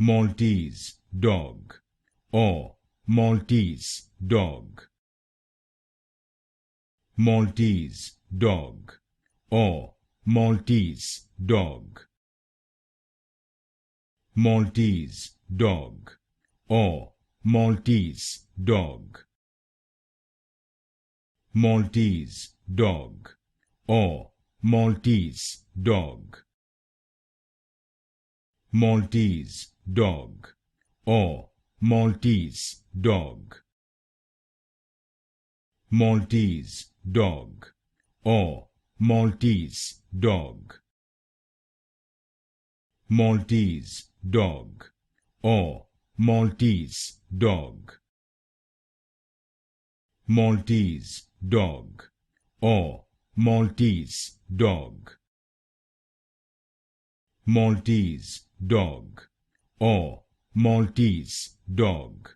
Maltese dog, or Maltese dog. Maltese dog, or Maltese dog. Maltese dog, or Maltese dog. Maltese dog, or Maltese dog. Maltese dog, or Maltese dog. Maltese dog, or Maltese dog. Maltese dog, or Maltese dog. Maltese dog, or Maltese dog. Maltese dog, or Maltese dog.